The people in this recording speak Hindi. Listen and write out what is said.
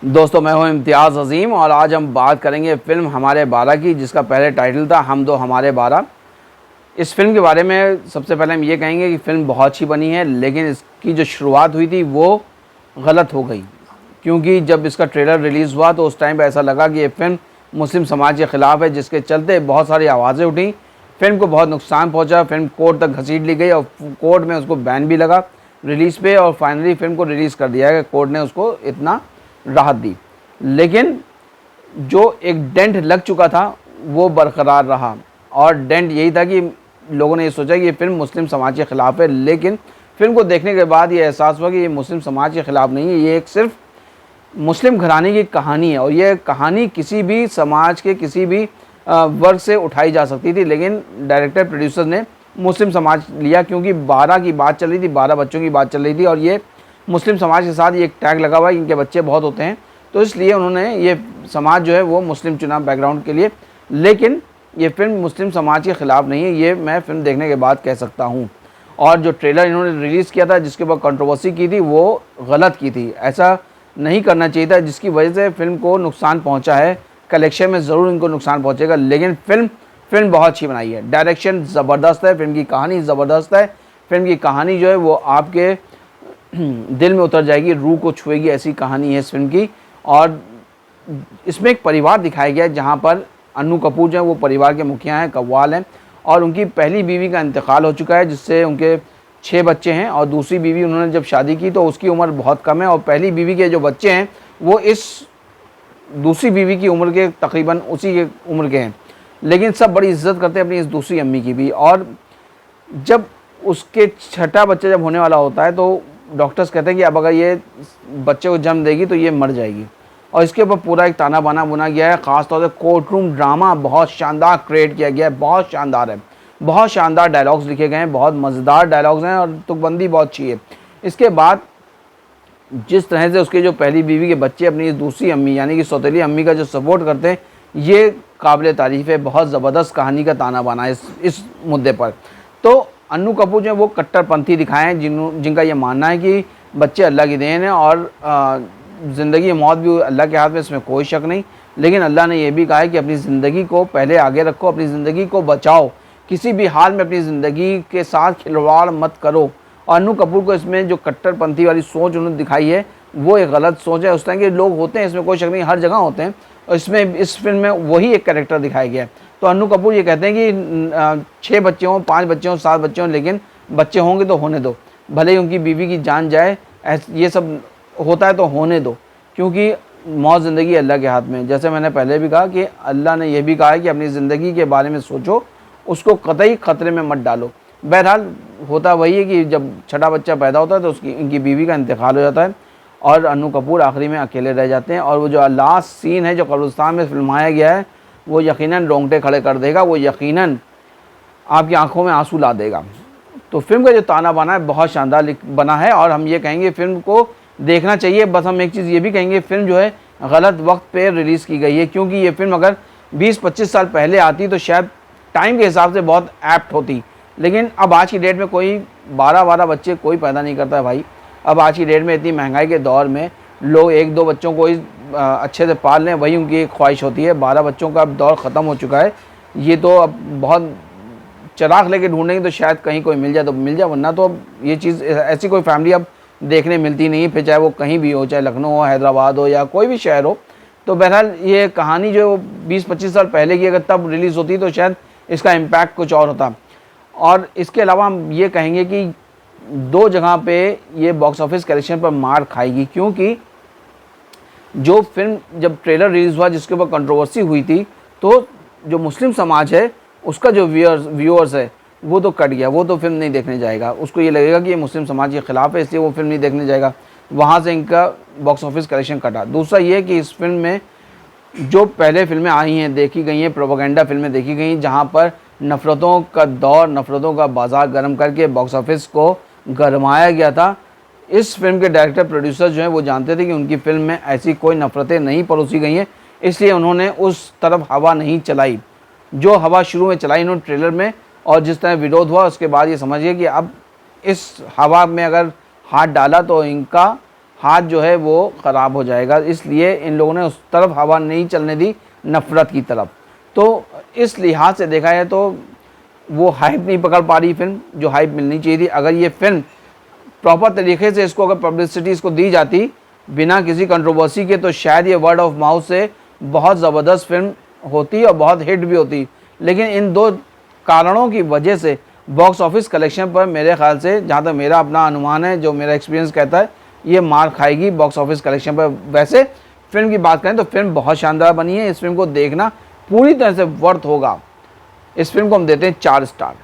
दोस्तों, मैं हूं इम्तियाज़ अज़ीम और आज हम बात करेंगे फ़िल्म हमारे 12 की, जिसका पहले टाइटल था हम दो हमारे 12। इस फ़िल्म के बारे में सबसे पहले हम ये कहेंगे कि फ़िल्म बहुत अच्छी बनी है, लेकिन इसकी जो शुरुआत हुई थी वो गलत हो गई। क्योंकि जब इसका ट्रेलर रिलीज़ हुआ तो उस टाइम पे ऐसा लगा कि ये फ़िल्म मुस्लिम समाज के ख़िलाफ़ है, जिसके चलते बहुत सारी आवाज़ें उठी। फ़िल्म को बहुत नुकसान पहुँचा, फ़िल्म कोर्ट तक घसीट ली गई और कोर्ट में उसको बैन भी लगा रिलीज़ पे, और फाइनली फ़िल्म को रिलीज़ कर दिया गया। कोर्ट ने उसको इतना राहत दी, लेकिन जो एक डेंट लग चुका था वो बरकरार रहा। और डेंट यही था कि लोगों ने ये सोचा कि ये फ़िल्म मुस्लिम समाज के ख़िलाफ़ है, लेकिन फ़िल्म को देखने के बाद ये एहसास हुआ कि ये मुस्लिम समाज के ख़िलाफ़ नहीं है, ये एक सिर्फ मुस्लिम घराने की कहानी है। और ये कहानी किसी भी समाज के किसी भी वर्ग से उठाई जा सकती थी, लेकिन डायरेक्टर प्रोड्यूसर ने मुस्लिम समाज लिया, क्योंकि 12 की बात चल रही थी, 12 बच्चों की बात चल रही थी, और ये मुस्लिम समाज के साथ ये एक टैग लगा हुआ है, इनके बच्चे बहुत होते हैं, तो इसलिए उन्होंने ये समाज जो है वो मुस्लिम चुना बैकग्राउंड के लिए। लेकिन ये फ़िल्म मुस्लिम समाज के ख़िलाफ़ नहीं है, ये मैं फ़िल्म देखने के बाद कह सकता हूँ। और जो ट्रेलर इन्होंने रिलीज़ किया था, जिसके ऊपर कंट्रोवर्सी की थी, वो गलत की थी। ऐसा नहीं करना चाहिए था, जिसकी वजह से फ़िल्म को नुकसान पहुँचा है। कलेक्शन में ज़रूर इनको नुकसान पहुँचेगा, लेकिन फ़िल्म बहुत अच्छी बनाई है। डायरेक्शन ज़बरदस्त है, फ़िल्म की कहानी ज़बरदस्त है। फ़िल्म की कहानी जो है वो आपके दिल में उतर जाएगी, रूह को छुएगी, ऐसी कहानी है इस फिल्म की। और इसमें एक परिवार दिखाया गया है, जहाँ पर अन्नू कपूर जो है वो परिवार के मुखिया हैं, कव्वाल हैं, और उनकी पहली बीवी का इंतकाल हो चुका है, जिससे उनके 6 बच्चे हैं। और दूसरी बीवी उन्होंने जब शादी की तो उसकी उम्र बहुत कम है, और पहली बीवी के जो बच्चे हैं वो इस दूसरी बीवी की उम्र के तकरीबन उसी के उम्र के हैं, लेकिन सब बड़ी इज्जत करते हैं अपनी इस दूसरी अम्मी की भी। और जब उसके छठा बच्चा जब होने वाला होता है तो डॉक्टर्स कहते हैं कि अब अगर ये बच्चे को जन्म देगी तो ये मर जाएगी। और इसके ऊपर पूरा एक ताना बाना बुना गया है। ख़ास तौर से कोर्ट रूम ड्रामा बहुत शानदार क्रिएट किया गया है, बहुत शानदार है, बहुत शानदार डायलॉग्स लिखे गए हैं, बहुत मज़ेदार डायलॉग्स हैं, और तुकबंदी बहुत अच्छी है। इसके बाद जिस तरह से उसके जो पहली बीवी के बच्चे अपनी दूसरी अम्मी यानी कि सौतेली अम्मी का जो सपोर्ट करते हैं, ये काबिल तारीफ़ है। बहुत ज़बरदस्त कहानी का ताना बाना है इस मुद्दे पर। तो अन्नू कपूर जो है वो कट्टरपंथी दिखाए हैं, जिनका ये मानना है कि बच्चे अल्लाह की देन है, और ज़िंदगी मौत भी अल्लाह के हाथ में, इसमें कोई शक नहीं। लेकिन अल्लाह ने यह भी कहा है कि अपनी ज़िंदगी को पहले आगे रखो, अपनी ज़िंदगी को बचाओ, किसी भी हाल में अपनी ज़िंदगी के साथ खिलवाड़ मत करो। और अन्नू कपूर को इसमें जो कट्टरपंथी वाली सोच उन्होंने दिखाई है वो एक गलत सोच है। उस तरह के लोग होते हैं, इसमें कोई शक नहीं, हर जगह होते हैं, और इसमें इस फिल्म में वही एक कैरेक्टर दिखाया गया है। तो अन्नू कपूर ये कहते हैं कि 6 बच्चे हों, 5 बच्चे हों, 7 बच्चे हों, लेकिन बच्चे होंगे तो होने दो, भले ही उनकी बीवी की जान जाए, ये सब होता है तो होने दो, क्योंकि मौत ज़िंदगी अल्लाह के हाथ में। जैसे मैंने पहले भी कहा कि अल्लाह ने यह भी कहा है कि अपनी ज़िंदगी के बारे में सोचो, उसको कतई ख़तरे में मत डालो। बहरहाल होता वही है कि जब छठा बच्चा पैदा होता है तो इनकी बीवी का इंतकाल हो जाता है, और अन्नू कपूर आखिरी में अकेले रह जाते हैं। और वो जो लास्ट सीन है जो कब्रिस्तान में फिल्माया गया है, वो यकीनन रोंगटे खड़े कर देगा, वो यकीनन आपकी आंखों में आंसू ला देगा। तो फिल्म का जो ताना बाना है बहुत शानदार बना है, और हम ये कहेंगे फ़िल्म को देखना चाहिए। बस हम एक चीज़ ये भी कहेंगे, फ़िल्म जो है गलत वक्त पे रिलीज़ की गई है, क्योंकि ये फ़िल्म अगर 20-25 साल पहले आती तो शायद टाइम के हिसाब से बहुत एप्ट होती। लेकिन अब आज की डेट में कोई 12-12 बच्चे कोई पैदा नहीं करता है भाई। अब आज की डेट में इतनी महंगाई के दौर में लोग 1-2 बच्चों को ही अच्छे से पाल लें, वही उनकी एक ख्वाहिश होती है। 12 बच्चों का अब दौर ख़त्म हो चुका है। ये तो अब बहुत चिराग लेके ढूंढेंगे तो शायद कहीं कोई मिल जाए तो मिल जाए, वरना तो अब ये चीज़ ऐसी कोई फैमिली अब देखने मिलती नहीं, फिर चाहे वो कहीं भी हो, चाहे लखनऊ हो, हैदराबाद हो, या कोई भी शहर हो। तो बहरहाल ये कहानी जो 20-25 साल पहले की अगर तब रिलीज़ होती तो शायद इसका इम्पैक्ट कुछ और होता। और इसके अलावा हम ये कहेंगे कि 2 जगह पे ये बॉक्स ऑफिस कलेक्शन पर मार खाएगी, क्योंकि जो फिल्म जब ट्रेलर रिलीज़ हुआ जिसके ऊपर कंट्रोवर्सी हुई थी, तो जो मुस्लिम समाज है उसका जो व्यूअर्स है वो तो कट गया, वो तो फिल्म नहीं देखने जाएगा। उसको ये लगेगा कि ये मुस्लिम समाज के ख़िलाफ़ है, इसलिए वो फिल्म नहीं देखने जाएगा। वहाँ से इनका बॉक्स ऑफिस कलेक्शन कटा। दूसरा ये कि इस फिल्म में जो पहले फिल्में आई हैं, देखी गई हैं, प्रोपेगेंडा फिल्में देखी गई, जहाँ पर नफ़रतों का दौर, नफ़रतों का बाज़ार गर्म करके बॉक्स ऑफिस को गरमाया गया था। इस फिल्म के डायरेक्टर प्रोड्यूसर जो हैं वो जानते थे कि उनकी फ़िल्म में ऐसी कोई नफ़रतें नहीं परोसी गई हैं, इसलिए उन्होंने उस तरफ हवा नहीं चलाई जो हवा शुरू में चलाई इन्होंने ट्रेलर में। और जिस तरह विरोध हुआ उसके बाद ये समझिए कि अब इस हवा में अगर हाथ डाला तो इनका हाथ जो है वो ख़राब हो जाएगा। इसलिए इन लोगों ने उस तरफ हवा नहीं चलने दी, नफ़रत की तरफ। तो इस लिहाज से देखा जाए तो वो हाइप नहीं पकड़ पा रही फिल्म, जो हाइप मिलनी चाहिए थी। अगर ये फिल्म प्रॉपर तरीके से इसको अगर पब्लिसिटी इसको दी जाती बिना किसी कंट्रोवर्सी के, तो शायद ये वर्ड ऑफ माउथ से बहुत ज़बरदस्त फिल्म होती और बहुत हिट भी होती। लेकिन इन दो कारणों की वजह से बॉक्स ऑफिस कलेक्शन पर मेरे ख्याल से, जहाँ तक मेरा अपना अनुमान है, जो मेरा एक्सपीरियंस कहता है, ये मार खाएगी बॉक्स ऑफिस कलेक्शन पर। वैसे फिल्म की बात करें तो फिल्म बहुत शानदार बनी है। इस फिल्म को देखना पूरी तरह से वर्थ होगा। इस फिल्म को हम देते हैं 4 स्टार।